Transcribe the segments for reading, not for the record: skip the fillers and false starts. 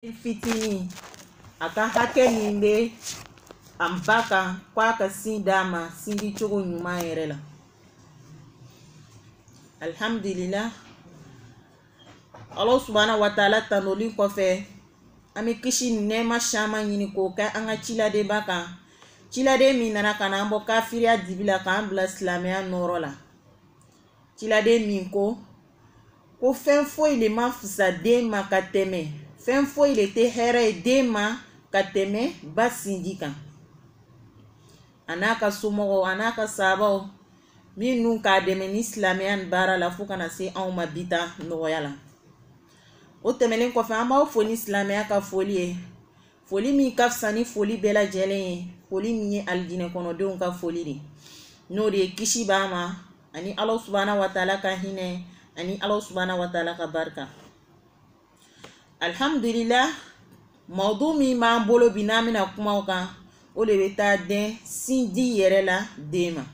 Fitini aka hake nimbe ambaka kwa ka sindama sindi chogo nyuma yerela. Alhamdulillah, Allah subhanahu wa ta'ala tanoli kofe ami kishi nema shama nyini ko ka anga chilade baka chilade mi nana kana ambo kafiri adibila ka ambla islamia norola chilade mi ko fen foi le mafsa de makateme fen foi le te here de ma kateme basindika anaka sumogo anaka sabo min nun ka deme ni islamian bara la fu kana se an mabita noyala o temelen ko fa ma fo ni islamia ka foli mi kafsani foli bela jelen foli mi aljine kono de on ka foli ni no de kishi bama ani Allah subhanahu wa ta'ala ka hine ani Allah subhanahu wa ta'ala ka barka. Alhamdulillah, mawdu mi ma bolo binamina kuma kan o le beta den sindi yere la dema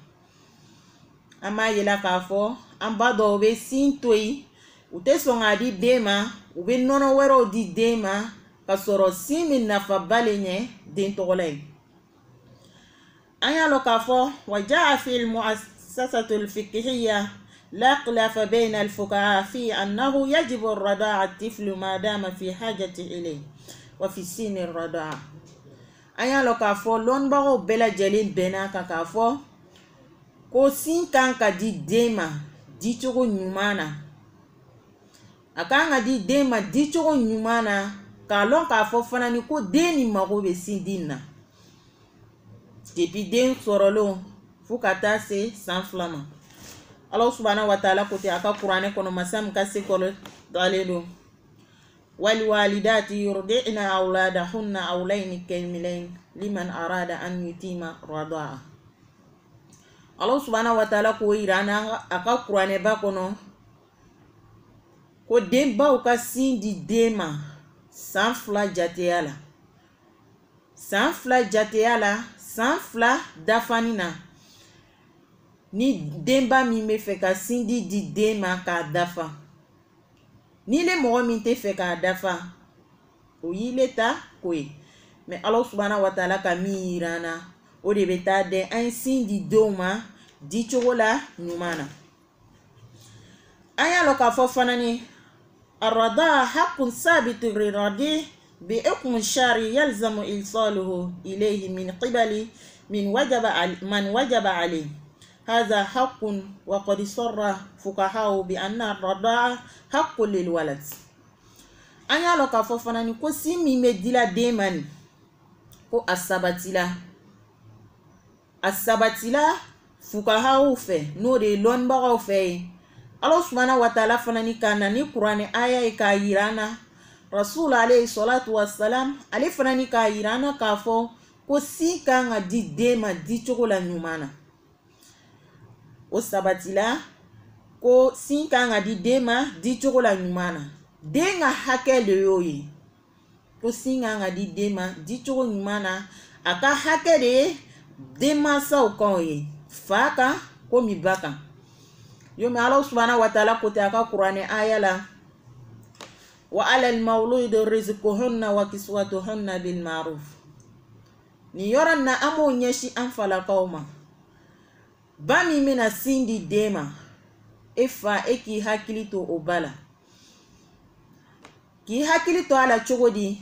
ama yela ka fo amba do be sintoyi ute songa di dema ube nono wero di dema ka soro simi nafa balenye den togolay anya lo ka fo wajaa fi al muassasatu al fiqhiyya لا خلاف بين الفقهاء في أنه يجب الرضاعة الطفل ما دام في حاجة إليه وفي سن الرضاعة أيا لو كافو لون باغو بلا جليل بنا كافو كو سين كان كدي ديما دي تشوغو نيمانا أكان دي ديما دي تشوغو نيمانا كالون كافو فناني كو ديني مغو بسين دينا تبي دين سورولو فوكاتا سي سانفلاما Allah subhanahu wa ta'ala kote aka Qur'ane kono masam kasi kolo dalelo wal walidati yurdi'na awladahunna awlayn kamilayn liman arada an yutima radaa. Allah subhanahu wa ta'ala ko irana aka Qur'ane ba kono ko demba o ka sindi dema sanfla jateyala sanfla dafanina ni demba mi me fe ka sindi di dema ka dafa ni le mo mi te fe ka dafa o yile ta koy me Allah subhanahu wa ta'ala ka mi irana o de beta de an sindi doma di chogola nyumana aya lo ka fo fanani arada haqqun sabitun riradi bi hukm shari yalzamu ilsaluhu ilayhi min qibali man wajaba alayhi. هذا حق وقد صرح فقهاء بأن الرضاعة حق للولد. أنا لو كفوفنا نكو سيمي مديلا ديماني كو السباتيلا فقهاء في نوري لون بغاو في الله سبحانه وتعالى فناني كان ني قرآن آية كايرانا رسول عليه الصلاة والسلام عليه فناني كايرانا كافو كو سي كان دي ديما دي چوكولا نيومانا o sabatila ko sinka nga di dema di chokola nyumana denga hake le yoyi ko singa nga di dema di choko nyumana aka hake de dema sa o konye faka ko mibaka yo me Allah subhanahu wa ta'ala ko te aka Qur'ane ayala wa ala al mawlud rizquhunna wa kiswatuhunna bil ma'ruf ni yoranna amo nyeshi anfala kauma bami mina sindi dema efa eki hakilito obala ki hakilito ala chogodi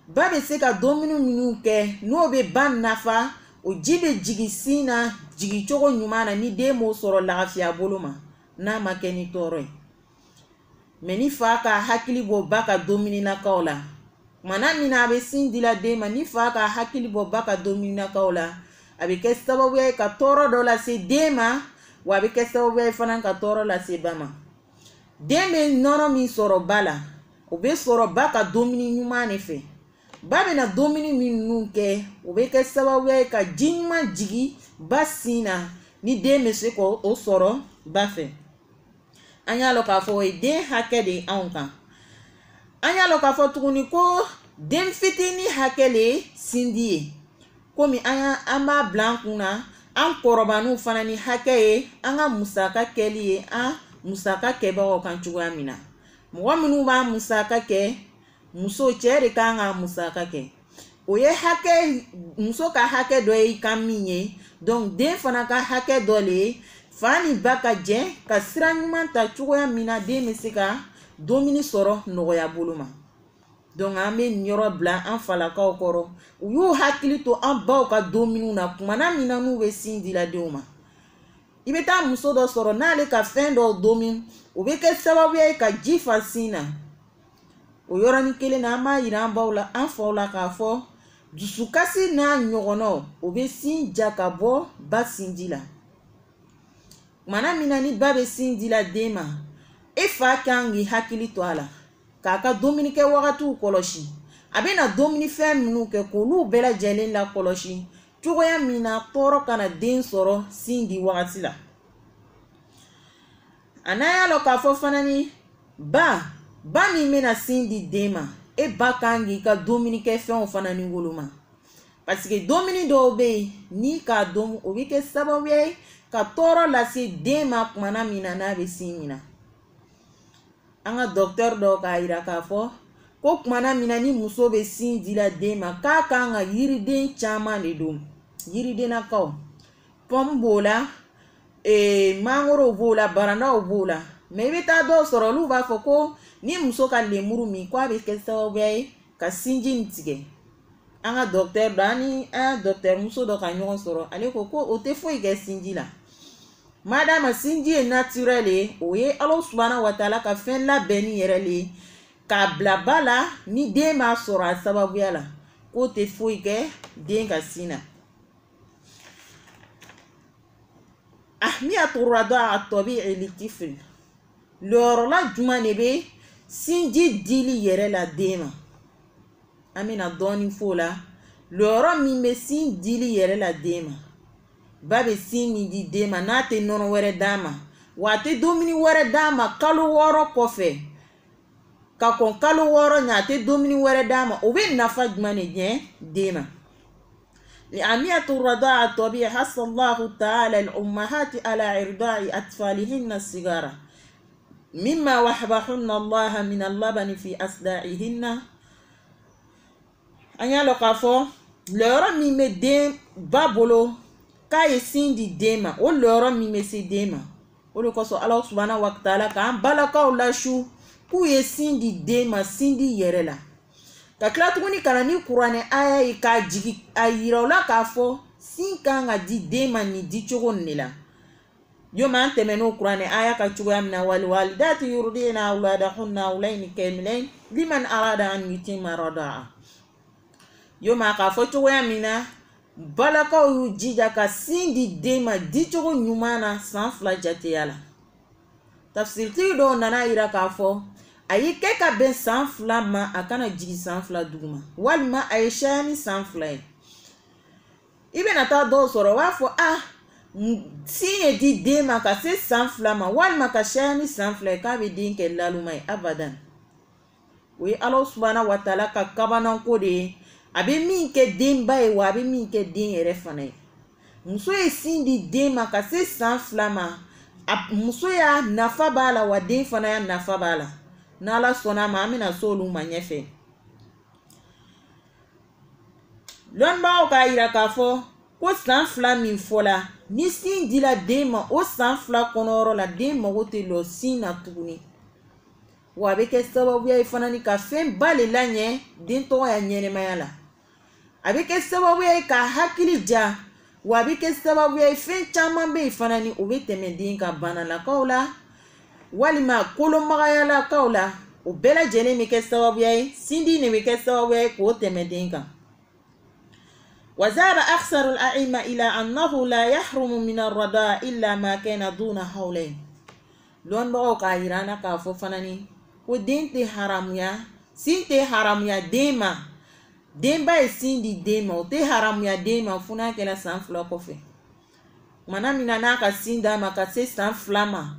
babe seka dominu minuke no be ban nafa o jibe jigisina jigi chogo nyumana ni demo soro lafia boloma na makeni toro meni faka hakili bo baka dominina kaola mana mina be sindi la dema ni faka hakili bo baka dominina kaola abike sababu ya ka toro do la se dema wa abike sababu ya fana ka toro la se bama deme nono mi soro bala obe soro baka domini nyuma nefe babe na domini mi nunke obeke sababu ya ka jinma jigi basina ni deme se ko o soro bafe anya lo ka fo de hakede anka anya lo ka fo tukuni ko dem fitini hakele sindie komi amba blankuna an korobanu fana ni hake anga musaka keli musaka keba o kan chuga mina mo minnu ba musaka ke muso cɛ de kan ka musaka kɛ. O ye hakɛ muso ka hakɛ dɔ ye ka min ye, donc den fana ka hakɛ dɔ le ye. Fa ni ba ka jɛ ka sira ɲuman ta cogoya min na den bɛ se ka dumuni sɔrɔ nɔgɔya bolo ma. Donc an bɛ nin yɔrɔ bila an falakaw kɔrɔ. U y'u hakili to an baw ka dumuni na kumana min na n'u bɛ sin dila denw ma. I bɛ taa muso dɔ sɔrɔ n'ale ka fɛn dɔw domin, o bɛ kɛ sababu ye ka ji fa sin na. O yɔrɔnin kelen na an b'a yira an baw la, an faw la k'a fɔ dusukasi n'a ɲɔgɔnnaw o bɛ sin ja ka bɔ ba sinji la. Kumana min na ni ba bɛ sin dila den ma, e fa kan k'i hakili to a la. K'a ka dumuni kɛ wagatiw kɔlɔsi. A bɛ na dumuni fɛn minnu kɛ k'olu bɛɛ lajɛlen la kɔlɔsi cogoya min na tɔɔrɔ kana den sɔrɔ sin di wagati la. A n'a y'a lɔ k'a fɔ fana ni ba min bɛna sin di den ma, e ba kan k'i ka dumuni kɛ fɛnw fana ni woloma. Parce que dumuni dɔw bɛ yen n'i k'a dɔn o bɛ kɛ sababu ye ka tɔɔrɔ lase den ma kumana min na n'a bɛ sin min na. An ka docteur dɔw k'a yira k'a fɔ ko kumana min na ni muso bɛ sin dila den ma k'a kan ka yiriden caman de don. Yiridennakaw, pomme b'o la, mangoro b'o la, barandaw b'o la. Mais i bɛ taa dɔw sɔrɔ olu b'a fɔ ko ni muso ka lemuru min ko a bɛ kɛ sababu ye ka sinji in tigɛ. An ka docteur dɔ ani an docteur muso dɔ ka ɲɔgɔn sɔrɔ ale ko o tɛ foyi kɛ sinji la. Madame sinji ye naturel ye, o ye Ala subhanahu wa taala ka fɛn labɛnni yɛrɛ le ye k'a bila ba la ni den b'a sɔrɔ a sababuya la, k'o tɛ foyi kɛ den ka sin na. Ahmiyatu radaa at-tabi'i lit-tifl. Lɔrɔla jumɛn de bɛ sinji dili yɛrɛ la den ma? An bɛna dɔɔnin f'o la. Lɔrɔ min bɛ sin dili yɛrɛ la den ma. Ba bɛ sin min di den ma n'a tɛ nɔnɔ wɛrɛ d'a ma, wa a tɛ dumuni wɛrɛ d'a ma kalo 6 kɔfɛ. Ka kɔn kalo 6 ɲɛ a tɛ dumuni wɛrɛ d'a ma, o bɛ nafa jumɛn de ɲɛ den ma? لأهمية الرضاعة الطبيعية حث الله تعالى الأمهات على إرضاع أطفالهن الصغار مما وهبهن الله من اللبن في أصداعهن. An y'a lɔ k'a fɔ lɔrɔ min bɛ den ba bolo k'a ye sin di den ma, o lɔrɔ min bɛ se den ma, o de kosɔn Ala subhanahu wa taala k'an balakaw lasu k'u ye sin di den ma sin di yɛrɛ la. Ka tila tuguni ka na ni kuranɛ aya ye k'a jigi a yira o la k'a fɔ sin kan ka di den ma nin di cogo nin de la. Yoma an tɛmɛn'o kuranɛ aya ka cogoya min na walwalidatu yurdina awladahunna hawlayni kamilayn liman arada an yutimma radaa. Yoma k'a fɔ cogoya min na balakaw y'u jija ka sin di den ma di cogo ɲuman na san 2 jateya la. Tafsirtigi dɔw nana yira k'a fɔ a y'i kɛ ka bɛn san 2 ma a kana jigi san 2 duguma, walima a ye caya ni san 2 ye. I bɛna taa dɔw sɔrɔ o b'a fɔ sin ye di den ma ka se san 2 ma walima ka caya ni san 2 ye k'a bɛ den kɛ laluma ye abadan. O ye Ala subhanahu wa taala ka kabanako de ye. A bɛ min kɛ denba ye wa a bɛ min kɛ den yɛrɛ fana ye. Muso ye sin di den ma ka se san 2 ma, muso y'a nafa b'a la wa den fana y'a nafa b'a la. N'Ala sɔnna ma an bɛna se olu ma ɲɛfɛ. Lɔnnibagaw k'a yira k'a fɔ ko san 2 min fɔla ni sin dila den ma o san 2 kɔnɔyɔrɔ la den mago tɛ lɔ sin na tuguni. Wa a bɛ kɛ sababuya ye fana ni ka fɛn ba le laɲɛ den tɔgɔya ɲɛnɛmaya la. A bɛ kɛ sababuya ye ka hakili ja, wa a bɛ kɛ sababuya ye fɛn caman bɛ yen fana ni o bɛ tɛmɛ den ka banalakaw la walima kolonmagayalakaw la, o bɛɛ lajɛlen bɛ kɛ sababuya ye sin di ne bɛ kɛ sababuya ye k'o tɛmɛ den kan. وذهب أكثر الأئمة إلى أنه لا يحرم من الرضاعة إلا ما كان دون حولين. Lɔnnibagaw k'a yira an na k'a fɔ fana ni ko den tɛ haramuya, sin tɛ haramuya den ma. Denba ye sin di den ma, o tɛ haramuya den ma fo n'a kɛra san 2 kɔfɛ. Kumana min na n'a ka sin d'a ma ka se san 2 ma,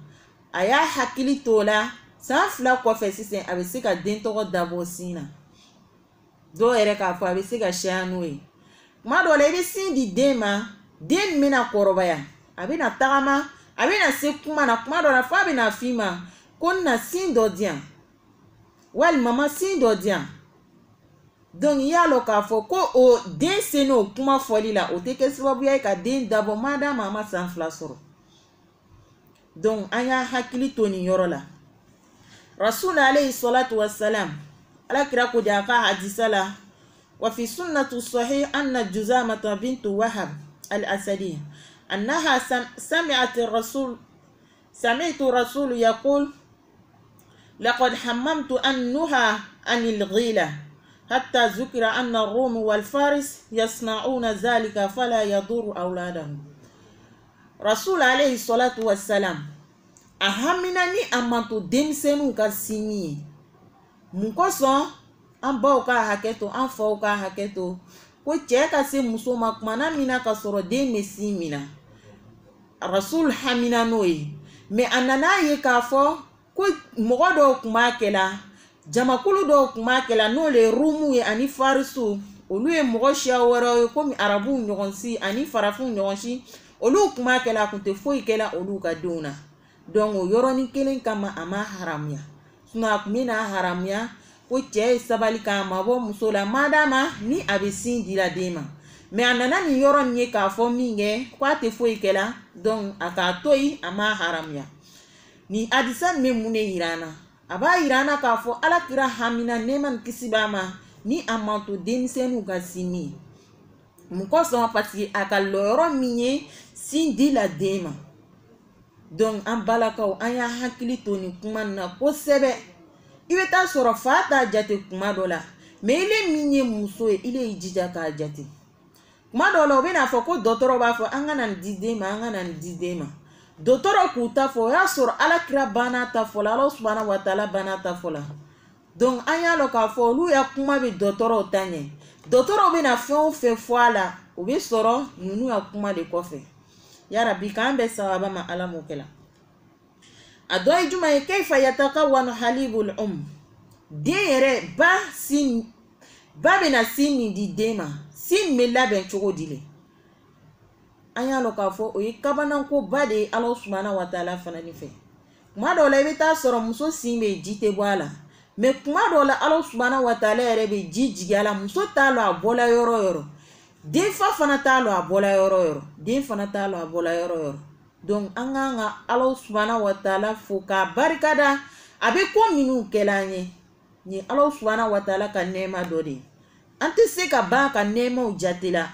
a y'a hakili to o la san 2 kɔfɛ sisan a bɛ se ka den tɔgɔ dabɔ sin na. Dɔw yɛrɛ k'a fɔ a bɛ se ka caya n'o ye. Kuma dɔw la i bɛ sin di den ma, den bɛna kɔrɔbaya, a bɛna tagama, a bɛna se kuma na, kuma dɔw la f'a bɛna f'i ma ko n na sin dɔ di yan walima ma sin dɔ di yan. donc y'a lo k'a fɔ ko o den se n'o kuma fɔli la o tɛ kɛ sababuya ye ka den dabɔ madama a ma san 2 sɔrɔ. donc an y'a hakili to nin yɔrɔ la. rasul alayhi salatu wassalam alakira ko de a ka hadisa la wa fi sunnatu sahih anna juzamata bintu wahab al-asadi annaha سمعت الرسول يقول لقد حممت أن نهى عن الغيلة حتى ذكر أن الروم والفارس يصنعون ذلك فلا يضر أولادهم. رسول عليه الصلاة والسلام ahaminani amanto denmisɛnninw ka sini mun kosɔn an baw ka hakɛ to an faw ka hakɛ to ko cɛ ka se muso ma kumana min na ka sɔrɔ den bɛ sin min na. rasul hamina n'o ye mais a nana ye k'a fɔ ko mɔgɔ dɔw kun b'a kɛ la jamakulu dɔw kun b'a kɛ la n'o le rumu ye ani farisiw olu ye mɔgɔ siya wɛrɛw ye komi arabuw ɲɔgɔn si ani farafinw ɲɔgɔn si olu kun b'a kɛ la a kun tɛ foyi kɛ la olu ka denw na. donc o yɔrɔnin kelen kama a ma haramuya sinon a kun bɛna haramuya ko cɛ ye sabali k'a mabɔ muso la madama ni a bɛ sin dira den ma. mais a nana nin yɔrɔ nin ye k'a fɔ min kɛ ko a tɛ foyi kɛ la donc a k'a to yen a ma haramuya. ni hadisa nin bɛ mun de yira an na a b'a yira an na k'a fɔ alakira hamina nɛɛma ni kisi b'a ma ni a man to denmisɛnninw ka sin min mun kosɔn parce que a ka lɔyɔrɔ min ye sin di la den ma. donc an balakaw an y'a hakili to nin kuma nin na kosɛbɛ. i bɛ taa sɔrɔ fa t'a jate kuma dɔ la mais ile min ye muso ye ile y'i jija k'a jate. kuma dɔw la o bɛna fɔ ko dɔgɔtɔrɔ b'a fɔ an ka na nin di den ma an ka na nin di den ma. dɔgɔtɔrɔ k'u ta fɔ o y'a sɔrɔ alakira banna ta fɔ la Ala subhanahu wa taala banna ta fɔ la. donc an y'a lɔn k'a fɔ olu ya kuma bɛ dɔgɔtɔrɔw ta ɲɛ. dɔgɔtɔrɔw bɛna fɛn o fɛn fɔ a la o bɛ sɔrɔ ninnu ya kuma de kɔfɛ. yarabi k'an bɛ sababa ma ala m'o kɛ la. a dɔ ye jumɛn ye kayfa yatakawwanu halibul den yɛrɛ ba bɛna sin min di den ma sin bɛ labɛn cogo di le. an y'a lɔn k'a fɔ o ye kabanako ba de ye Ala subhanahu wa taala fana ni fɛ. kuma dɔw la i bɛ taa sɔrɔ muso sin bɛ ji tɛ bɔ a la mais kuma dɔw la Ala subhanahu wa taala yɛrɛ bɛ ji jigin a la muso t'a lɔn a bɔla yɔrɔ o yɔrɔ. den fa fana t'a lɔn a bɔla yɔrɔ o yɔrɔ. den fana t'a lɔn a bɔla yɔrɔ o yɔrɔ. donc an kan ka Ala subhanahu wa taala fo k'a barikada a bɛ ko minnu kɛla an ye nin ye Ala subhanahu wa taala ka nɛɛma dɔ de ye. an tɛ se ka ban ka nɛɛmaw jate la.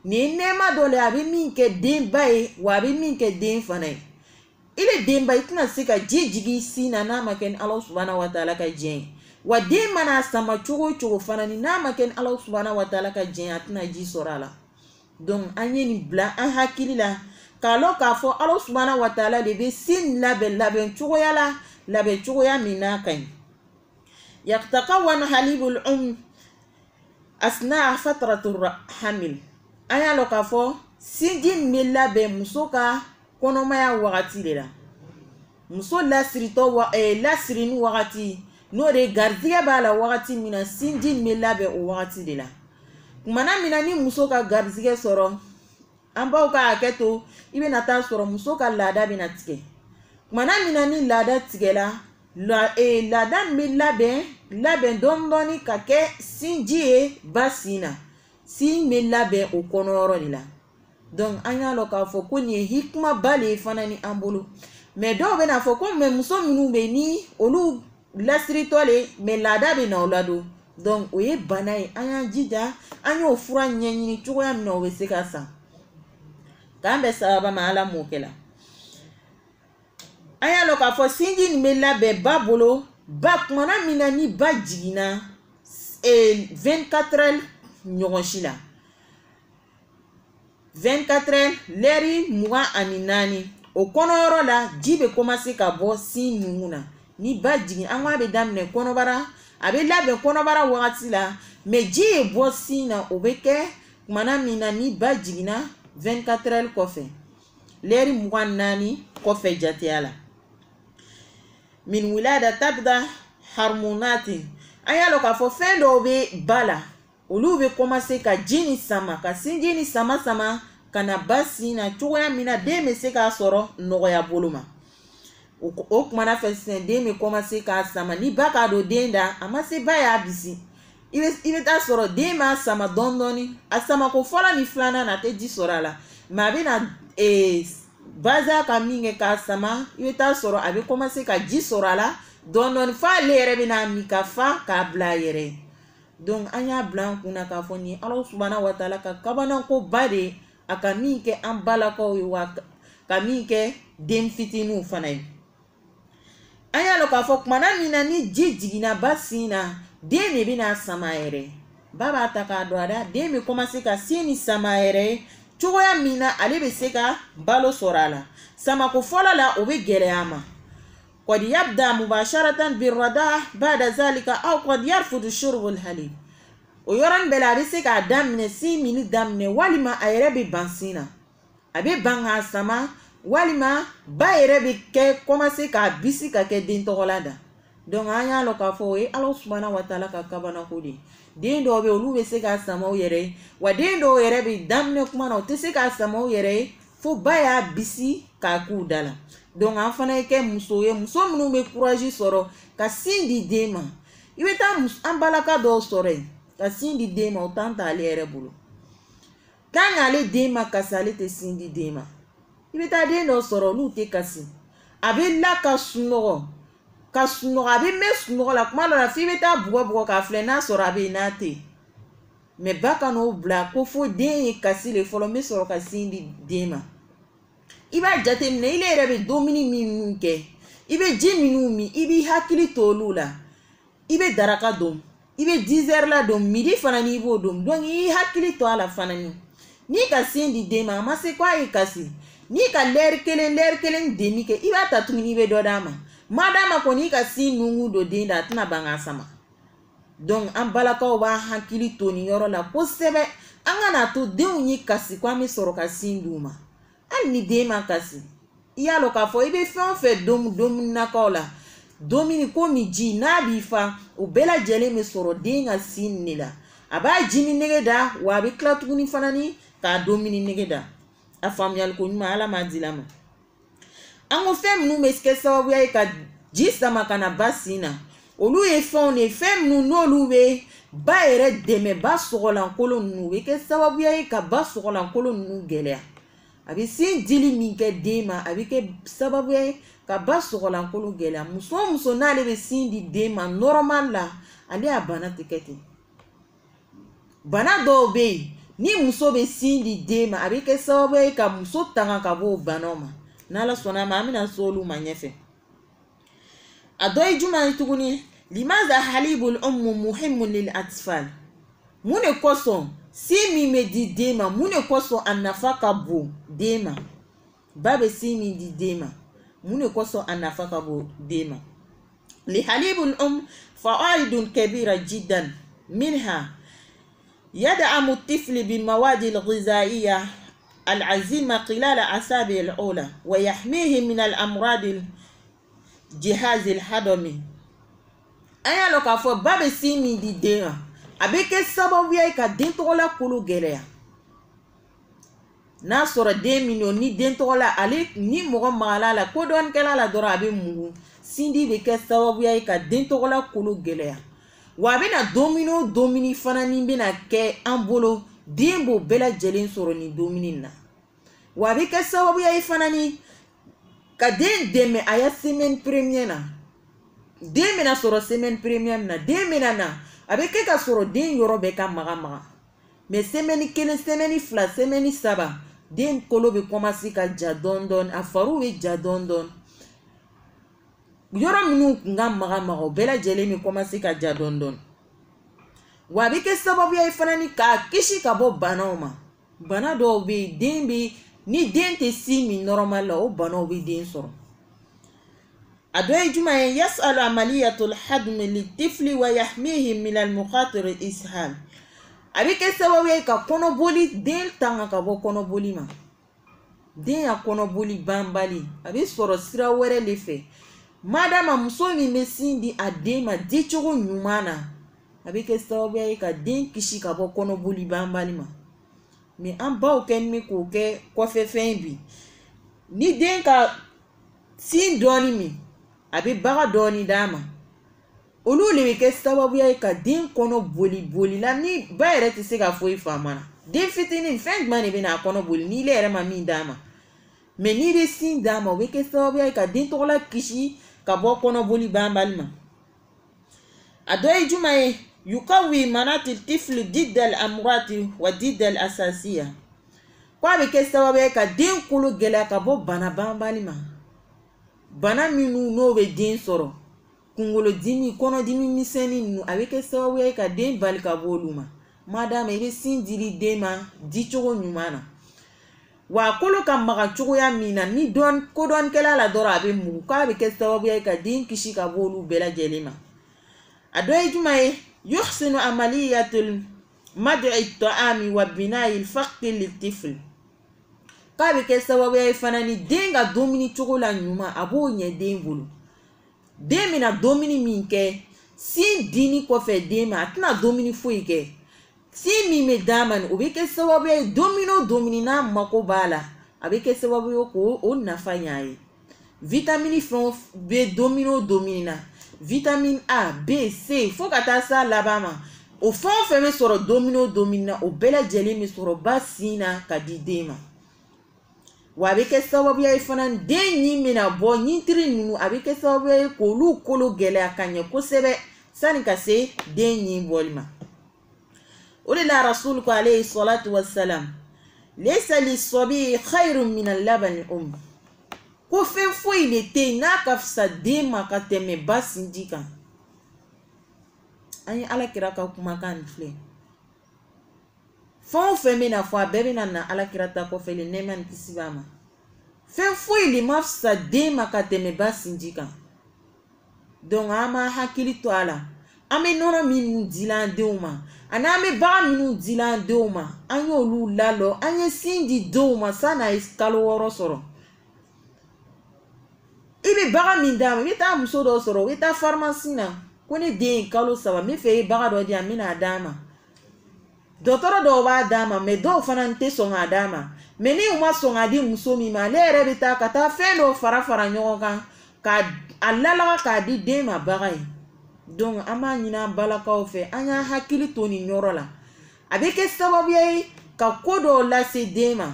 nin ye nɛɛma dɔ le a bɛ min kɛ denba ye wa a bɛ min kɛ den fana ye. ile denba i tɛna se ka ji jigin sin na n'a ma kɛ ni Ala subhanahu wa taala ka jɛn ye. wa den mana sama cogo o cogo fana ni n'a ma kɛ ni Ala subhanahu wa taala ka jɛn a tɛna ji sɔrɔ a la. donc an ye nin bila an hakili la k'a lɔn k'a fɔ Ala subhanahu wa taala de bɛ sin labɛn cogoya la labɛn cogoya min n'a ka ɲi. yatakawwanu halibul asna fatratul hamil. an y'a lɔn k'a fɔ sinji min bɛ labɛn muso ka kɔnɔmaya wagati de la. muso lasirini wagati n'o de garijɛgɛ b'a la wagati min na sinji min bɛ labɛn o wagati de la. kumana min na ni muso ka garijɛgɛ sɔrɔ an baw ka hakɛ to i bɛna taa sɔrɔ muso ka laada bɛna tigɛ. kumana min na ni laada tigɛla laada min bɛ labɛn dɔɔni dɔɔni ka kɛ sinji ye ba sin na. sin bɛ labɛn o kɔnɔyɔrɔ de la. donc an y'a lɔn k'a fɔ ko nin ye hikima ba le ye fana ni an bolo. mais dɔw bɛna fɔ ko mais muso minnu bɛ ni olu lasiritɔ le mais laada bɛ na o la don. donc o ye bana ye an y'an jija an y'o fura ɲɛɲini cogoya min na o bɛ se ka san. k'an bɛ sababa ma ala m'o kɛ la. an y'a lɔn k'a fɔ sinji nin bɛ labɛn ba bolo ba kumana min na ni ba jiginna 24 heures ɲɔgɔn si la. 24 heures lɛri 24 o kɔnɔyɔrɔ la ji bɛ commencer ka bɔ sin nunkun na. ni ba jigin an k'a bɛ daminɛ kɔnɔbara a bɛ labɛn kɔnɔbara wagati la mais ji ye bɔ sin na o bɛ kɛ kumana min na ni ba jiginna 24 heures kɔfɛ lɛri 24 kɔfɛ jateya la. min wilada tabda hormonati. an y'a lɔn k'a fɔ fɛn dɔw bɛ ba la olu bɛ commencer ka ji ni sama ka sinji ni sama ka na ba sin na cogoya min na den bɛ se k'a sɔrɔ nɔgɔya bolo ma. o kumana fɛ sisan den bɛ commencer k'a sama ni ba k'a don den da a ma se ba y'a bisi ibe ta soro den ma sama dondoni a sama ko fola ni flana na te di sorala ma be na baza ka minge ka sama ibe ta soro abe commencer ka di sorala dondoni fa lere be na mi ka fa ka bla yere donc anya blanc kuna ka foni Allah subhanahu wa ta'ala ka kabana ko bade aka minke an balako wa ka minke den fitinu fanay anya lo ka fo mana mina ni jijigina basina den ne bina sama yere baba taka do ada den me commencer ka sini sama yere choya mina ale be se ka balo sorala sama ko fola la o be geleyama قد يبدأ مباشرة بالرضاعة بعد ذلك أو قد يرفض شرب الحليب ويران بلاريسك أدام نسي من دام والما أيربي بانسينا أبي بانها سما والما بايربي كي كوماسي كابيسي كي دين تغلادا donc anya lo ka fo e Allah subhanahu wa ta'ala ka kabana kudi den do be olu be se ka sama o yere wa den do yere be damne kuma no te se ka sama o yere fo baya bisi ka ku dala donc an fana ke muso ye muso munu be courage soro ka sindi dema ibe ta an balaka do sore ka sindi dema o tanta ale yere bulu kan ale dema ka sale te sindi dema ibe ta den do soro lu te kasi abe la ka suno abe me suno la kuma la fi beta bugo ka flena soro abe nate me baka no bla ko fo den e kasi le folo me soro ka sindi dema iba jate mine ile rebe domini minu ke ibe jiminu mi ibi hakili tolula ibe daraka dom ibe 10h la dom midi fana ni bo dom donc i hakili to ala fana ni ka sindi dema ma se kwa i kasi ni ka ler kelen demi ke iba tatu ni be do dama madama ko ni ka sin nungu do denda tna banga sama donc an balaka o ba hakili to ni yoro la ko sebe angana to de unyi kasi kwa mi soro ka sinduma ni dema kasi iya lo ka fo ibe fe dom na kola domini ko mi ji na bi fa o bela jele me soro denga sinila aba jini negeda wa bi klatuguni fanani ka domini negeda afam yal ko nyuma ala madilama ango fem nu meske sababu ya ka ji sama kana basina olu e fon ne fem nu no luwe ba ere deme ba sogolan kolon nu we ke sababu ya ka ba sogolan kolon nu gelea abi sin dili minke dema abi ke sababu ye ka ba sogolan kolo gela muso na le be sin di dema normal la ale abana tiketi bana do be ni muso be sin di dema abi ke sababu ye ka muso tanga ka bo banoma na la sona ma amina solu manyefe adoy juma tuguni limaza halibul muhimmun lil atfal mune koson si mi me di dema mune koso anafaka bo dema babe si mi di dema mune koso anafaka bo dema li halibul fawaidun kabira jiddan minha يدعم الطفل بالمواد الغذائية العزيمة خلال أسابيع الأولى ويحميه من الأمراض الجهاز الهضمي أيا لو كفو باب سي مي دي دema abeke sababu ya ka den togola kolo geleya na soro den mino ni den togola ale ni mogo magala la ko don kala la dora abe mugu sindi be ke sababu ya ka den togola kolo geleya wa be na domini fana ni be na ke an bolo den bo bela jelen soro ni domini na wa be ke sababu ya fana ni ka den deme aya semaine première na den me na soro semaine première na den me na avec ka soro den yoro be ka maga mais semaine kene semaine fla semaine saba den kolo be commencer ka ja dondon afaru be ja dondon yoro minu nga maga bela jele mi commencer ka ja dondon wa be ke sababu ya ifana ni ka kishi ka bo banoma bana do be den be ni den te si mi normal la o bana be den soro أدوي جمعة يسأل عملية الحضم للطفل ويحميه من المخاطر الإسهال أبيك سوى كونو بولي دين تانغا كابو كونو بولي ما دين يا كونو بولي بامبالي أبي سورو سرا وري لفه مادام مسومي مسين دي أديما دي چوغو نيومانا أبيك سوى دين كشي كابو كونو بولي بامبالي ما مي أم باو كن مي كوكي كوفي فين ni den ka sin doni mi abi baga doni dama olu le bɛ kɛ sababu ye ka den kɔnɔ boli la ni ba yɛrɛ tɛ se ka foyi faamu na den fitinin fɛn jumɛn de bɛ n'a kɔnɔ boli ni ile yɛrɛ ma min d'a ma mais n'i bɛ sin d'a ma o bɛ kɛ sababu ye ka den tɔgɔla kisi ka bɔ kɔnɔboli banbali ma a dɔ ye jumɛn ye yukawi manati tifli didal amurati wa didal asasiya ko a bɛ kɛ sababu ye ka den kolo gɛlɛya ka bɔ bana banbali ma bana minnu n'o bɛ den sɔrɔ kunkolodimi kɔnɔdimi misɛnnin ninnu a bɛ kɛ sababu ye ka den bali ka bɔ olu ma madama i bɛ sin dili den ma dicogo ɲuman na wa kolo ka maga cogoya min na ni kodɔnkɛla la dɔrɔn a bɛ mugu k'a bɛ kɛ sababu ye ka den kisi ka bɔ olu bɛɛ lajɛlen ma a dɔ ye jumɛn ye yuhsinu amaliyatul mad'i ta'ami wa bina'i faqi litifl k'a bɛ kɛ sababu ye fana ni den ka dumuni cogo la ɲuman a b'o ɲɛ den bolo den bɛna dumuni min kɛ sin dini kɔfɛ den ma a tɛna dumuni foyi kɛ sin min bɛ d'a ma o bɛ kɛ sababu ye dumuni o dumuni n'a mako b'a la a bɛ kɛ sababu ye k'o nafa ɲ'a ye vitamini fɛn bɛ dumuni o dumuni na vitamine A, B, C fo ka taa s'a laban ma o fɛn o fɛn bɛ sɔrɔ dumuni o dumuni na o bɛɛ lajɛlen bɛ sɔrɔ ba sin na ka di den ma wa a bɛ kɛ sababu ye fana den ɲin bɛna bɔ ɲintiri ninnu a bɛ kɛ sababu ye k'olu kolo gɛlɛya ka ɲɛ kosɛbɛ sani ka se den ɲin bɔli ma o de la rasul ko alayhi salatu wassalam laysa lis-sabi khayrun min al-labani ko fɛn foyi de tɛ yen n'a ka fisa den ma ka tɛmɛ ba sinji kan an ye alakira ka kumakan nin filɛ fɛn o fɛn bɛna fɔ a bɛɛ bɛna na alakira ta kɔfɛ le nɛɛma ni kisi b'a ma fɛn foyi de ma fisa den ma ka tɛmɛ ba sinji kan donc an ma hakili to a la an bɛ nɔnɔ minnu dila an denw ma ani an bɛ bagan minnu dila an denw ma an y'olu lalɔ an ye sin di denw ma san'a ye kalo 6 sɔrɔ i bɛ bagan min d'a ma i bɛ taa muso dɔ sɔrɔ i bɛ taa pharmacie na ko ne den kalo 3 n bɛ fɛ i ye bagan dɔ di yan n bɛna d'a ma dɔgɔtɔrɔ dɔw b'a d'a ma mais dɔw fana tɛ sɔn k'a d'a ma mais ni u ma sɔn k'a di muso min ma ale yɛrɛ bɛ taa ka taa fɛn dɔw fara ɲɔgɔn kan ka a lalaga k'a di den ma bagan ye donc an b'a ɲini an balakaw fɛ an y'an hakili to nin yɔrɔ la a bɛ kɛ sababu ye ka ko dɔw lase den ma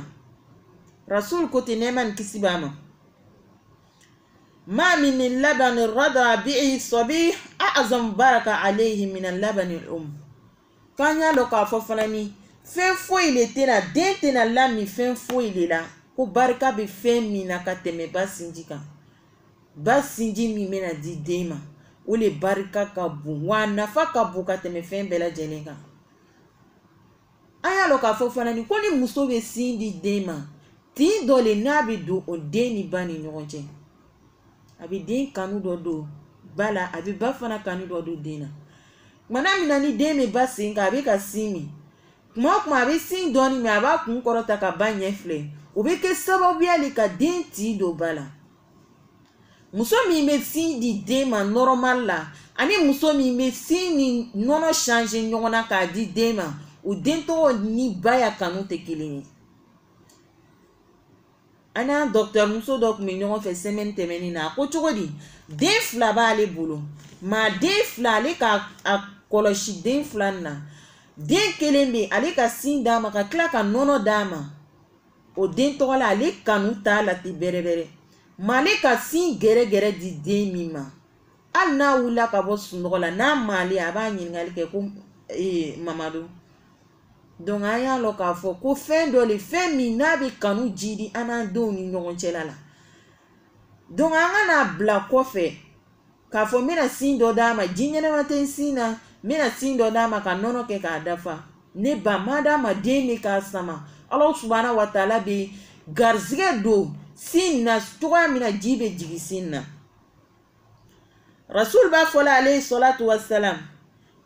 rasul ko ten nɛɛma ni kisi b'a ma ما من اللبن الرضع به الصبي أعظم بركة عليه من اللبن الأم كان يالو كافو فلاني فين فوي لتنا دين تنا لامي فين فوي للا كو بركة بفين مينا كتمي باسنجي كان باسنجي مي مينا دي ديما ولي بركة كابو وانا فكابو كتمي فين بلا جنيكا ayalo kafo fلاني كوني muso be sin di dema tin dole n'a bɛ don o den ni ba ni ɲɔgɔn cɛ a bɛ den kanu dɔ don ba la a bɛ ba fana kanu dɔ don den na mana min na ni den bɛ ba sen kan a bɛ ka sin min kuma o kuma a bɛ sin dɔɔni min a b'a kun kɔrɔta ka ba ɲɛ filɛ o bɛ kɛ sababu ye ka den ti don ba la muso min bɛ sin di den ma normal la ani muso min bɛ sin ni nɔnɔ changer ɲɔgɔn na k'a di den ma o den tɔgɔ ni ba ya kanu tɛ kelen ye ana docteur muso dɔ kun bɛ ɲɔgɔn fɛ semaine tɛmɛnen na a ko cogo di den fila b'ale bolo ma den fila ale ka a kɔlɔsi den fila na den kelen bɛ ale ka sin d'a ma ka tila ka nɔnɔ d'a ma o den tɔgɔ la ale kanu t'a la ten bɛrɛbɛrɛ ma ale ka sin gɛrɛgɛrɛ di den min ma hali n'a wulila ka bɔ sunɔgɔ la n'a ma ale a b'a ɲininkali kɛ ko mamadu donc an y'a lɔn k'a fɔ ko fɛn dɔ le fɛn min n'a bɛ kanu jidi an n'an denw ni ɲɔgɔn cɛla la donc an ka n'a bila kɔfɛ k'a fɔ n bɛna sin dɔ d'a ma ji ɲɛnama tɛ n sin na n bɛna sin dɔ d'a ma ka nɔnɔ kɛ k'a dafa ne ba ma d'a ma den bɛ k'a sama Ala subahana wa taala bɛ garizigɛ don sin na cogoya min na ji bɛ jigin sin na rasul b'a fɔ la alayhi salatu wa salam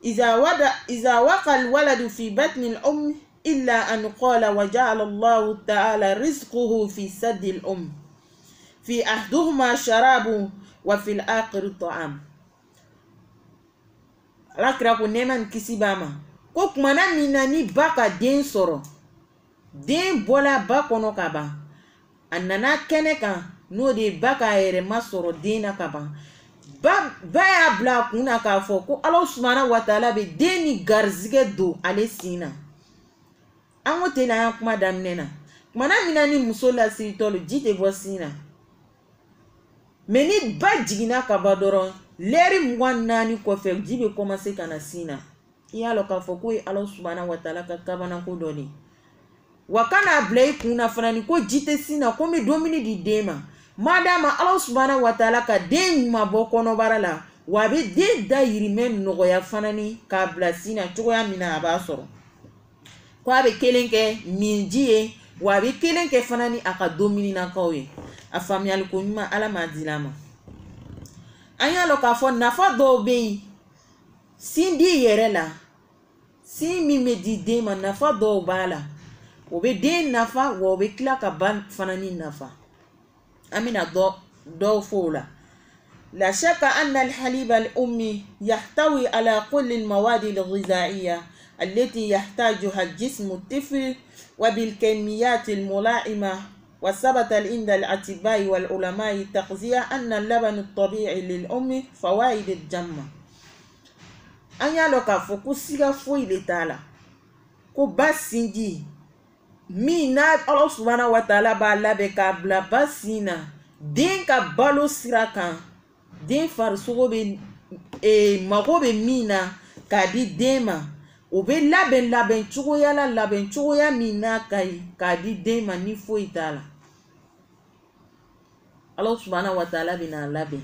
إذا وقع الولد في بطن الأم إلا أن قال وجعل الله تعالى رزقه في سد الأم في أحدهما شراب وفي الآخر طعام alakira ko nɛɛma ni kisi b'a ma ko kumana min na ni ba ka den sɔrɔ den bɔla ba kɔnɔ ka ban a nana kɛnɛ kan n'o de ba k'a yɛrɛ ma sɔrɔ den na ka ban ba ya bla kuna k'a fɔ ko Allah subhanahu wa ta'ala bɛ den ni garizigɛ don ale sin na. An ko ten na an kuma daminɛ na. Kumana mina ni muso lasiritɔ lo ji tɛ bɔ sin na. Mais ni ba jiginna ka ban dɔrɔn lɛri 24 kɔfɛ ji bɛ commencer ka na sin na. I y'a lɔn k'a fɔ ko ye Allah subhanahu wa ta'ala ka kabanako dɔ de. Wa kana bila i kunna fana ni ko ji tɛ sin na ko n bɛ dumuni di den ma. Madama Allah subhanahu wa ta'ala ka den ɲuman bɔ kɔnɔbara la wa a bɛ den dayirimɛ nɔgɔya fana ni k'a bila sin na cogoya min na a b'a sɔrɔ. Ko a bɛ kelen kɛ min ji ye wa a bɛ kelen kɛ fana ni a ka dumuni nakaw ye. A faamuyali ko ɲuman Ala m'a di a ma. An y'a lɔn k'a fɔ nafa dɔw bɛ yen sin di yɛrɛ la. Sin min bɛ di den ma nafa dɔw b'a la. O bɛ den nafa wa o bɛ tila ka ba fana ni nafa. أمين دو فولا لا شك أن الحليب الأمي يحتوي على كل المواد الغذائية التي يحتاجها الجسم الطفل وبالكميات الملائمة وثبت عند الأطباء والعلماء التغذية أن اللبن الطبيعي للأم فوائد الجمة أن يلوك فكسيغا فوي لتالا كو باسينجي mi na Allah subhanahu wa ta'ala ba labe ka bla basina den ka balo sirakan den farsogo be mago be mina ka di den ma o be laben cogoya min na ka di den ma ni foyi t'a la. Allah subhanahu wa ta'ala bina laben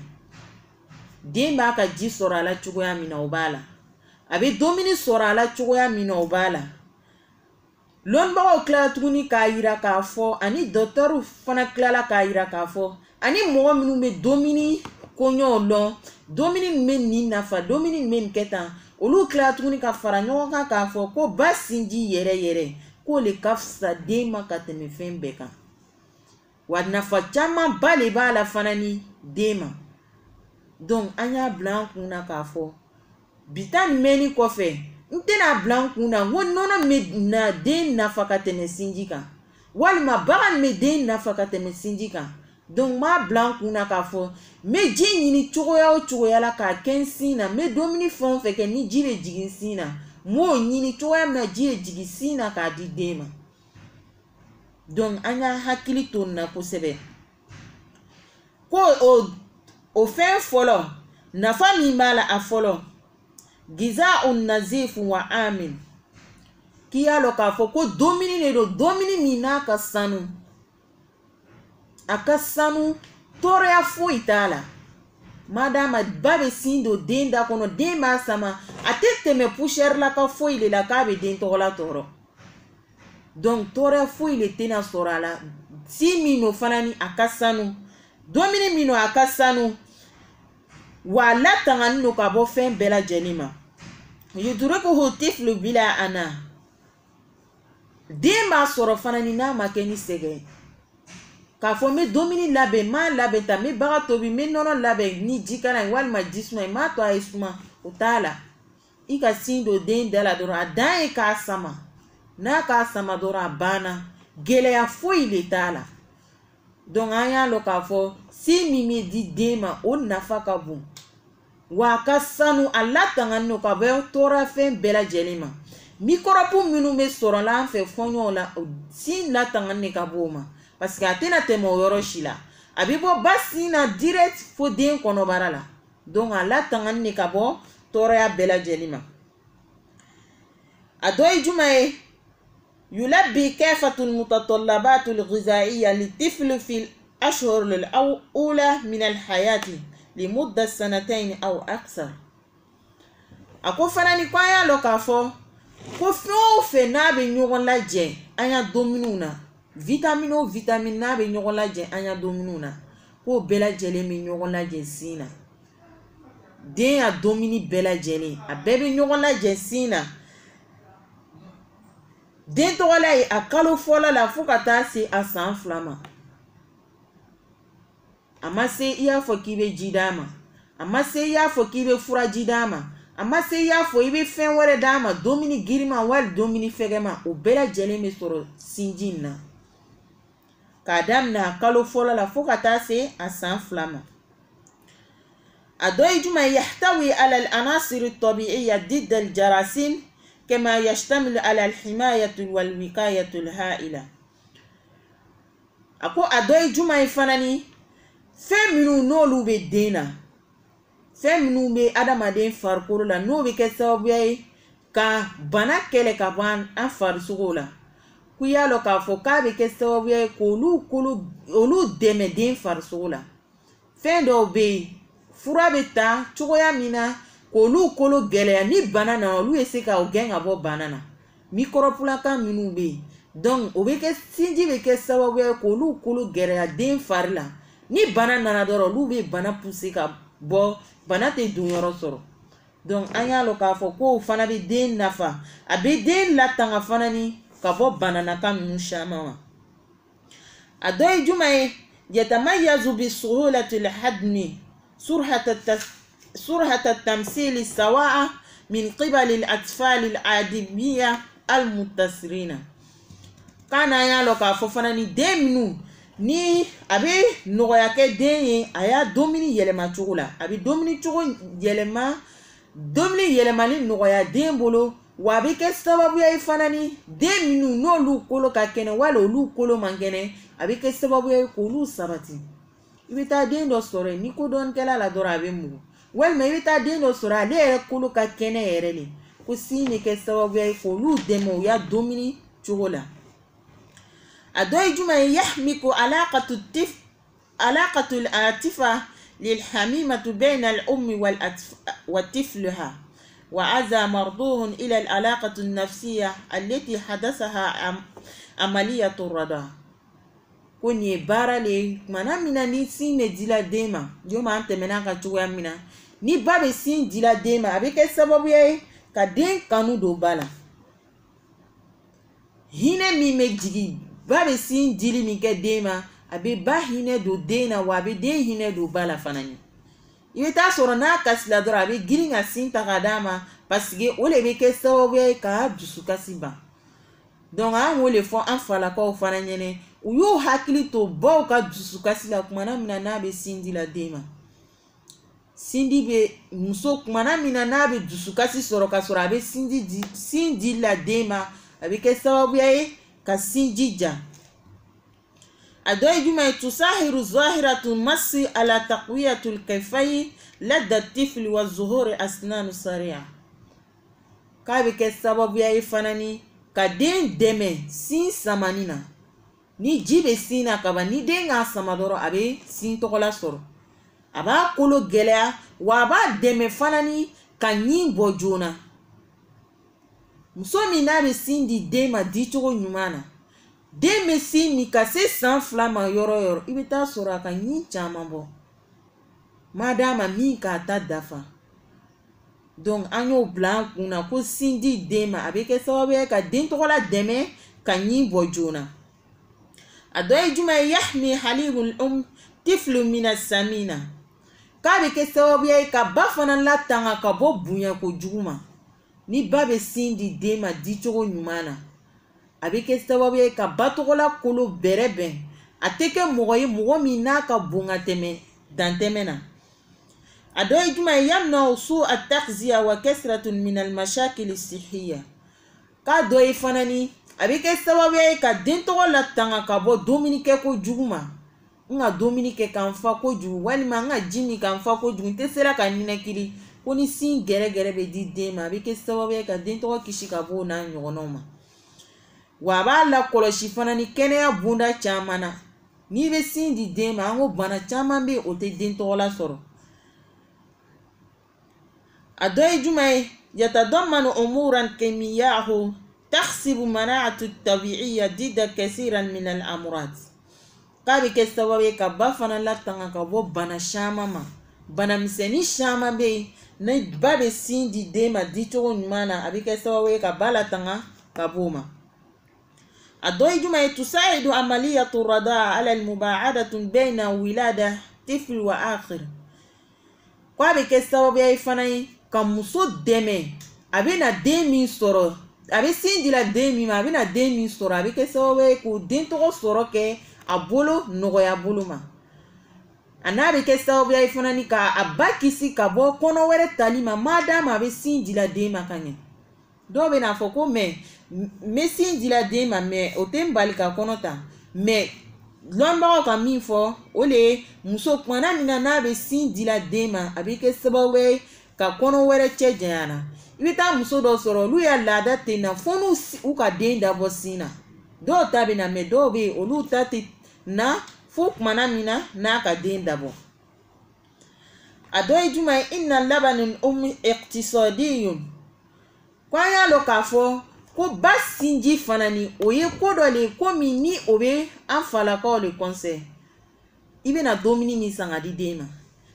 den b'a ka ji sɔrɔ a la cogoya min na o b'a la, a be dumuni sɔrɔ a la cogoya min na o b'a la. Lɔnnibagaw tilala tuguni k'a yira k'a fɔ ani dɔkitɛriw fana tilala k'a yira k'a fɔ ani mɔgɔ minnu bɛ dumuni koɲɛw lɔn dumuni min bɛ nin nafa dumuni min bɛ nin kɛ tan olu tilala tuguni ka fara ɲɔgɔn kan k'a fɔ ko ba sinji yɛrɛ k'o le ka fisa den ma ka tɛmɛ fɛn bɛɛ kan wa nafa caman ba de b'a la fana ni den ma. Donc an y'a bila an kunna k'a fɔ bi ta nin mɛnni kɔfɛ n tɛna bila n kunna n ko nɔnɔ bɛ na den nafa ka tɛmɛ sinji kan walima bagan bɛ den nafa ka tɛmɛ sinji kan. Donc n b'a bila n kunna k'a fɔ n bɛ ji ɲini cogoya o cogoya la k'a kɛ n sin na n bɛ dumuni fɛn o fɛn kɛ ni ji bɛ jigin sin na n b'o ɲini cogoya min na ji bɛ jigin sin na k'a di den ma. Donc an y'a hakili to nin na kosɛbɛ ko o fɛn fɔlɔ nafa min b'a la a fɔlɔ Giza'un nazifu wa amin. K'i y'a lɔn k'a fɔ ko dumuni de don dumuni min n'a ka sanu a ka sanu tɔɔrɔya foyi t'a la. Madama ba bɛ sin don den da kɔnɔ den b'a sama a tɛ tɛmɛ poussière la ka foyi de la k'a bɛ den tɔgɔla tɔɔrɔ. Donc tɔɔrɔya foyi de tɛna sɔrɔ a la sin min no fana ni a ka sanu dumuni min no a ka sanu wa a latangani no ka bɔ fɛn bɛɛ lajɛlen ma. Yudrikuhu tiflu bila ana. Den b'a sɔrɔ fana ni n'a ma kɛ ni sɛgɛn k'a fɔ n bɛ dumuni labɛn n m'a labɛn tan n bɛ baga tobi n bɛ nɔnɔ labɛn ni jikalan ye walima ji suma n m'a to a ye suma o t'a la. I ka sin don den da la dɔrɔn a dan ye k'a sama n'a k'a sama dɔrɔn a banna gɛlɛya foyi de t'a la. Donc an y'a lɔn k'a fɔ sin min bɛ di den ma o nafa ka bon wa a ka sanu a latangani no ka bɔ tɔɔrɔ fɛn bɛɛ lajɛlen ma. Mikɔrɔbu minnu bɛ sɔrɔ la an fɛ fɔɲɔgɔnw la sin latangani de ka bɔ o ma parce que a tɛna tɛmɛ o yɔrɔ si la a bɛ bɔ ba sin na direct fo den kɔnɔbara la. Donc a latangani de ka bɔ tɔɔrɔya bɛɛ lajɛlen ma. A dɔ ye jumɛn ye yulabbi kɛfatul mutatɔlabatul ghizaiya litifli fil ashhuril ula minal hayati limudda sanatayn aw aksar. A ko fana ni ko an y'a lɔn k'a fɔ ko fɛn o fɛn n'a bɛ ɲɔgɔn lajɛ an ya dumuniw na vitamine o vitamine n'a bɛ ɲɔgɔn lajɛ an ya dumuniw na k'o bɛɛ lajɛlen bɛ ɲɔgɔn lajɛ sin na. Den ya dumuni bɛɛ lajɛlen a bɛɛ bɛ ɲɔgɔn lajɛ sin na. Den tɔgɔla ye a kalo fɔlɔ la fo ka taa se a san 2 ma. A ma se i y'a fɔ k'i bɛ ji d'a ma, a ma se i y'a fɔ k'i bɛ furaji d'a ma, a ma se i y'a fɔ i bɛ fɛn wɛrɛ d'a ma dumuni girinma wali dumuni fɛgɛma o bɛɛ lajɛlen bɛ sɔrɔ sinji in na k'a daminɛ a kalo fɔlɔ la fo ka taa se a san 2 ma. أدوي جمع يحتوي على العناصر الطبيعية ضد الجراثيم كما يشتمل على الحماية والوقاية الهائلة. أكو أدوي جمع فناني فمنو نولو بدينا فمنو بي أدم أدين فاركولو لا نو بي كسوبيا ka bana kele ka ban an farisugo la ku y'a lɔ k'a fɔ k'a bɛ kɛ sababu ye k'olu dɛmɛ den farisugo la. Fɛn dɔw bɛ yen fura bɛ ta cogoya min na k'olu kolo gɛlɛya ni bana na olu ye se ka o gɛn ka bɔ bana na mikɔrɔpulakan minnu bɛ yen donc o bɛ kɛ sinji bɛ kɛ sababu ye k'olu kolo gɛlɛya den fari la ni bana nana dɔrɔn olu bɛ bana pousser ka bɔ bana tɛ don yɔrɔ sɔrɔ. Donc an y'a lɔ k'a fɔ ko o fana bɛ den nafa a bɛ den latanga fana ni ka bɔ bananaka ninnu caman ma. A dɔ ye jumɛn ye yatamayyazu bisuhulatil hadmi surhata tamsili sawa'a min qibali al-atfal al-adimiyya al-mutasirina. Kana an y'a lɔ k'a fɔ fana ni den minnu ni a bɛ nɔgɔya kɛ den ye a y'a domini yɛlɛma cogo la a bɛ domini cogo yɛlɛma domini yɛlɛmali nɔgɔya den bolo wa a bɛ kɛ sababu ye fana ni den minnu n'olu kolo ka kɛnɛ wala olu kolo man kɛnɛ a bɛ kɛ sababu ye k'olu sabati. I bɛ taa den dɔ sɔrɔ yen ni ko dɔnnikɛla la dɔrɔn a bɛ mugu walima i bɛ taa den dɔ sɔrɔ ale yɛrɛ kolo ka kɛnɛ yɛrɛ de ko sin bɛ kɛ sababu ye k'olu dɛmɛ u ya domini cogo la. A dɔ ye jumɛn ye yahmiku alaqatul atifa للحميمة بين الأم وطفلها وهذا مرجوع إلى العلاقة النفسية التي حدثها عملية الرضاعة. كوني بارالي منا منا ني سين ديلا ديما يوم أنت منا كتويا منا ني باب سين ديلا ديما أبيك السبب يا كدين كانوا دوبالا هنا مي مجدي باب سين ديلي مي كديما abe ba hine do dena wa abe den hine do bala fanani. I bɛ taa sɔrɔ n'a kasila dɔrɔn a bɛ girin ka sin ta ka d'a ma parce que o le bɛ kɛ sababu ye k'a dusukasi ban. Donc an y'o le fɔ an falakaw fana ɲɛna u y'u hakili to baw ka dusukasi la kumana min na n'a bɛ sin di la den ma. Sindi bɛ muso kumana min na n'a bɛ dusukasi sɔrɔ ka sɔrɔ a bɛ sin di la den ma a bɛ kɛ sababu ye ka sinji ja. أدوي جمع تساهر ظاهرة المس على تقوية الكيفين لدى الطفل والظهور أسنان سريعة. كابك السبب يا فناني كدين دم سين سمانينا ni jibe sina kaba ni den ga samadoro abe sin tokola soro aba kolo gelea wa ba deme fanani kanyi bojona muso mi na be sin di dema di togo nyumana den bɛ sin min ka se san 2 ma yɔrɔ yɔrɔ i bɛ taa sɔrɔ a ka ɲin caman bɔ madama min k'a ta dafa. Donc an y'o bila an kun na ko sin di den ma a bɛ kɛ sababu ye ka den tɔgɔ la dɛmɛ ka ɲin bɔ joona. A dɔ ye jumɛn ye yahmi halibul tiflu mina samina k'a bɛ kɛ sababu ye ka ba fana latanga ka bɔ bonya kojugu ma ni ba bɛ sin di den ma di cogo ɲuman na. A bɛ kɛ sababu ye ka ba tɔgɔla kolo bɛrɛ bɛn a tɛ kɛ mɔgɔ ye mɔgɔ min n'a ka bon ka tɛmɛ dantɛmɛ na. A dɔ ye jumɛn ye yamna su at-taghziya wa kasratun min al-mashakil as-sihhiya k'a dɔ ye fana ni a bɛ kɛ sababu ye ka den tɔgɔ latanga ka bɔ dumuni kɛ kojugu ma n ka dumuni kɛ ka n fa kojugu walima n ka ji min ka n fa kojugu n tɛ sera ka ninakili ko ni sin gɛrɛgɛrɛ bɛ di den ma a bɛ kɛ sababu ye ka den tɔgɔ kisi ka bɔ o n'a ɲɔgɔnnaw ma. Wa a b'a lakɔlɔsi fana ni kɛnɛya bonda caman na n'i bɛ sin di den ma an ko bana caman bɛ yen o tɛ den tɔgɔ la sɔrɔ. A dɔ ye jumɛn ye yatadammanu umuran kimiyahu takhsibu mana'atu tabi'iyya dida kasiran min al-amrad k'a bɛ kɛ sababu ye ka ba fana latanga ka bɔ bana caman ma bana misɛnnin caman bɛ yen ni ba bɛ sin di den ma di cogo ɲuman na a bɛ kɛ sababu ye ka ba latanga ka bɔ o ma. A dɔ ye jumɛn ye tusa'idu amaliyatu radaa ala al-mubaadatu bayna wilada tifl wa akhir k'a bɛ kɛ sababu ye fana ye ka muso dɛmɛ a bɛ na den min sɔrɔ a bɛ sin di la den min ma a bɛ na den min sɔrɔ a bɛ kɛ sababu ye k'o den tɔgɔ sɔrɔ kɛ a bolo nɔgɔya bolo ma ana be kɛ sababu ye fana ni ka a ba kisi ka bɔ kɔnɔ wɛrɛ tali ma madama a bɛ sin dila den ma ka ɲɛ dɔw bɛ n'a fɔ ko mɛ n bɛ sin dila den ma mɛ o tɛ n bali ka kɔnɔ ta mɛ lɔnbagaw ka min fɔ o le ye muso kumana min na n'a bɛ sin dila den ma a bɛ kɛ sababu ye ka kɔnɔ wɛrɛ cɛ janyana i bɛ taa muso dɔw sɔrɔ olu y'a laada ten na fo n'u ka den dabɔ sin na dɔw ta bɛ na mɛ dɔw bɛ yen olu ta tɛ na fo kumana min na n'a ka den dabɔ a dɔ ye jumɛn ye inna labani iqtisadiyun ko an y'a lɔn k'a fɔ ko ba sinji fana ni o ye ko dɔ le komi ni o bɛ an falakaw le kɔnsɛ i bɛna dumuni min san ka di den ma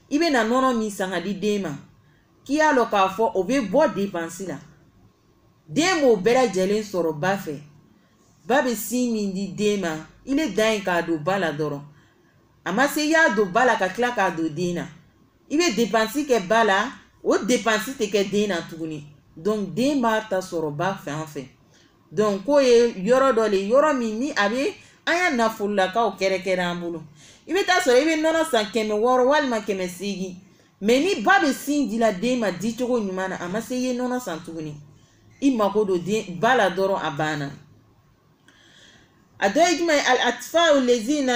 i bɛna nɔnɔ min san ka di den ma k'i y'a lɔn k'a fɔ o bɛ bɔ dépense la den b'o bɛɛ lajɛlen sɔrɔ ba fɛ ba bɛ sin min di den ma i le dan ye k'a don ba la dɔrɔn a ma se i y'a don ba la ka tila k'a don den na i bɛ dépense kɛ ba la o dépense tɛ kɛ den na tuguni donc den b'a ta sɔrɔ ba fɛn fɛ donc k'o ye yɔrɔ dɔ le yɔrɔ min ni a bɛ an ya nafololakaw kɛrɛkɛrɛ an bolo i bɛ taa sɔrɔ i bɛ nɔnɔ san 600 walima 800 mais ni ba bɛ sin dila den ma di cogo ɲuman na a ma se i ye nɔnɔ san tuguni i mako don den ba la dɔrɔn a banna a dɔ ye jumɛn ye al-atfa'u lezina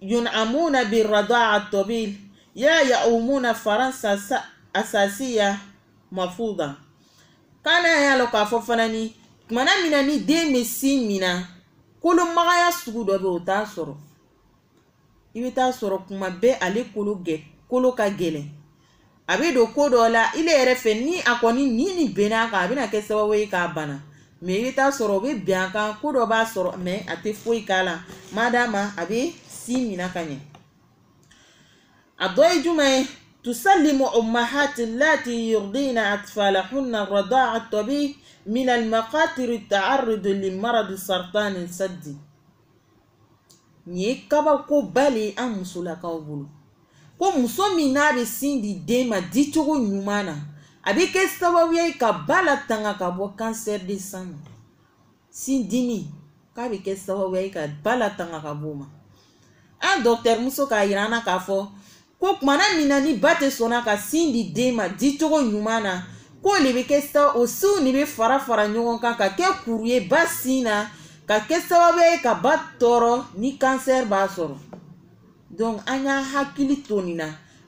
yun'amuna bir-rada'a at-tabil ya'umuna faransa asasiya mafuda kana y'a lɔn k'a fɔ fana ni kumana min na ni den bɛ sin min na kolomagaya sugu dɔ bɛ o t'a sɔrɔ i bɛ taa sɔrɔ kuma bɛɛ ale kolo ka gɛlɛn a bɛ don ko dɔ la ile yɛrɛ fɛ ni a kɔni ni bɛnna a kan a bɛna kɛ sababu ye k'a bana mais i bɛ taa sɔrɔ o bɛ bɛn a kan ko dɔ b'a sɔrɔ mais a tɛ foyi k'a la madama a bɛ sin minɛ ka ɲɛ a dɔ ye jumɛn ye tusallimu ummahati allati yurdina atfalahunna rada'a at-tabi min al-maqatir at-ta'arrud li-marad sartan saddi ni ye kabako bali an musolakaw bolo ko muso min n'a bɛ sin di den ma di cogo ɲuman na a bɛ kɛ sababu ye ka ba la tanga ka bɔ cancer de sang ma sin dimi k'a bɛ kɛ sababu ye ka ba la tanga ka bɔ o ma an docteur muso k'a yira an na k'a fɔ ko kumana min na ni ba tɛ sɔnna ka sin di den ma di cogo ɲuman na ko le bɛ kɛ sababu o sinw de bɛ fara ɲɔgɔn kan ka kɛ kuru ye ba sin na ka kɛ sababu ye ka ba tɔɔrɔ ni cancer b'a sɔrɔ donc an y'a hakili to nin na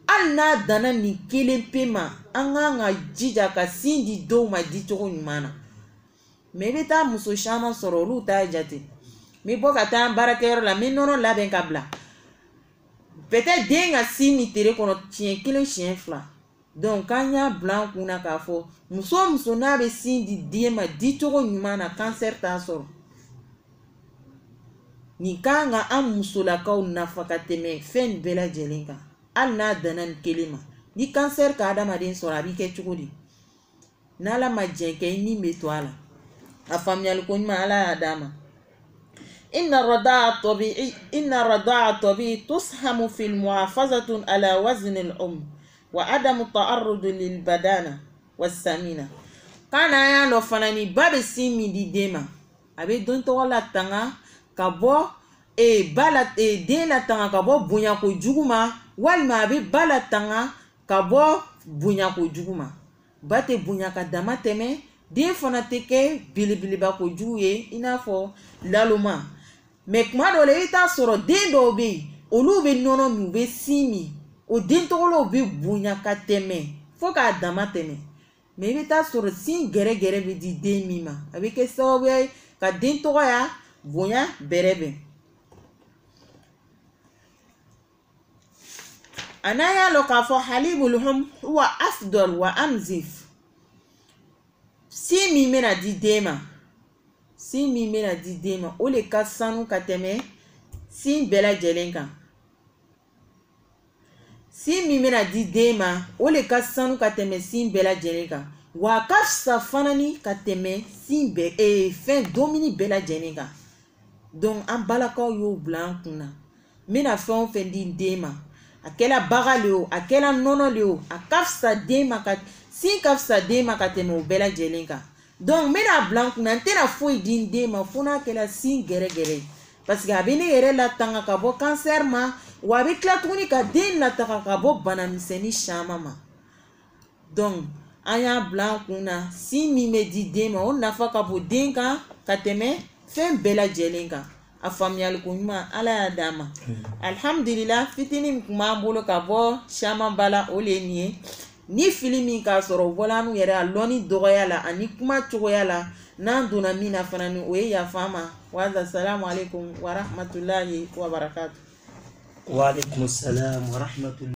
hali n'a danna nin kelen pe ma an k'an ka jija ka sin di denw ma di cogo ɲuman na mais i bɛ taa muso caman sɔrɔ olu t'a jate n bɛ bɔ ka taa baarakɛyɔrɔ la n bɛ nɔnɔ labɛn ka bila peut-être den ka sin min tere kɔnɔ siɲɛ 1 siɲɛ 2 donc an y'a bila an kun na k'a fɔ muso o muso n'a bɛ sin di den ma di cogo ɲuman na cancer t'a sɔrɔ nin kan ka an musolakaw nafa ka tɛmɛ fɛn bɛɛ lajɛlen kan hali n'a danna nin kelen ma ni cancer ka adamaden sɔrɔ a b'i kɛ cogo di n'ala ma jɛn kɛ i nin bɛ to a la a faamuyali ko ɲuman ala y'a d'a ma inna rada'a tabi'i tushamu fil muhafazatun ala wazni al-um wa adamu ta'arrud lil badana was-samina kana y'a lɔ fana ni ba bɛ sin min di den ma a bɛ don tɔgɔ la tanga ka bɔ den la tanga ka bɔ bonya kojugu ma walima a bɛ ba la tanga ka bɔ bonya kojugu ma ba tɛ bonya ka dama tɛmɛ den fana tɛ kɛ belebeleba kojugu ye i n'a fɔ laloma mais kuma dɔ la i bɛ taa sɔrɔ den dɔw bɛ yen olu bɛ nɔnɔ min u bɛ sin min o den tɔgɔlaw bɛ bonya ka tɛmɛ fo k'a dama tɛmɛ mais i bɛ taa sɔrɔ sin gɛrɛgɛrɛ bɛ di den min ma a bɛ kɛ sababu ye ka den tɔgɔya bonya bɛrɛbɛn a n'an y'a lɔn k'a fɔ halibul hum huwa afdal wa amzif sin min bɛna di den ma sin min bɛna di den ma o le ka sanu ka tɛmɛ sin bɛɛ lajɛlen kan sin min bɛna di den ma o le ka sanu ka tɛmɛ sin bɛɛ lajɛlen kan wa a ka fisa fana ni ka tɛmɛ sin bɛɛ fɛn domuni bɛɛ lajɛlen kan donc an balakaw y'o bila an kun na n bɛna fɛn o fɛn di den ma a kɛla baga le o a kɛla nɔnɔ le o a ka fisa den ma ka sin ka fisa den ma ka tɛmɛ o bɛɛ lajɛlen kan donc n bɛna bila n kun na n tɛna foyi di n den ma fo n'a kɛla sin gɛrɛgɛrɛ parce que a bɛ ne yɛrɛ latanga ka bɔ cancer ma wa bɛ tila tuguni ka den lataga ka bɔ bana misɛnnin caman ma. Donc an y'a bila an kun na sin min bɛ di den ma o nafa ka bon den kan ka tɛmɛ fɛn bɛɛ lajɛlen kan. A faamuyali ko ɲuman Ala y'a d'a ma. Alhamdulillah fitinin min kun b'an bolo ka bɔ caman bala o le ye nin ye. Ni fili min k'a sɔrɔ o bɔla an yɛrɛ a lɔnni dɔgɔya la ani kuma cogoya la n'an donna min na fana ni o ye yafa ma. Wa salamu alaikum wa rahmatulahi wa barakatuh. Wa alaikum salam wa rahmatulahi.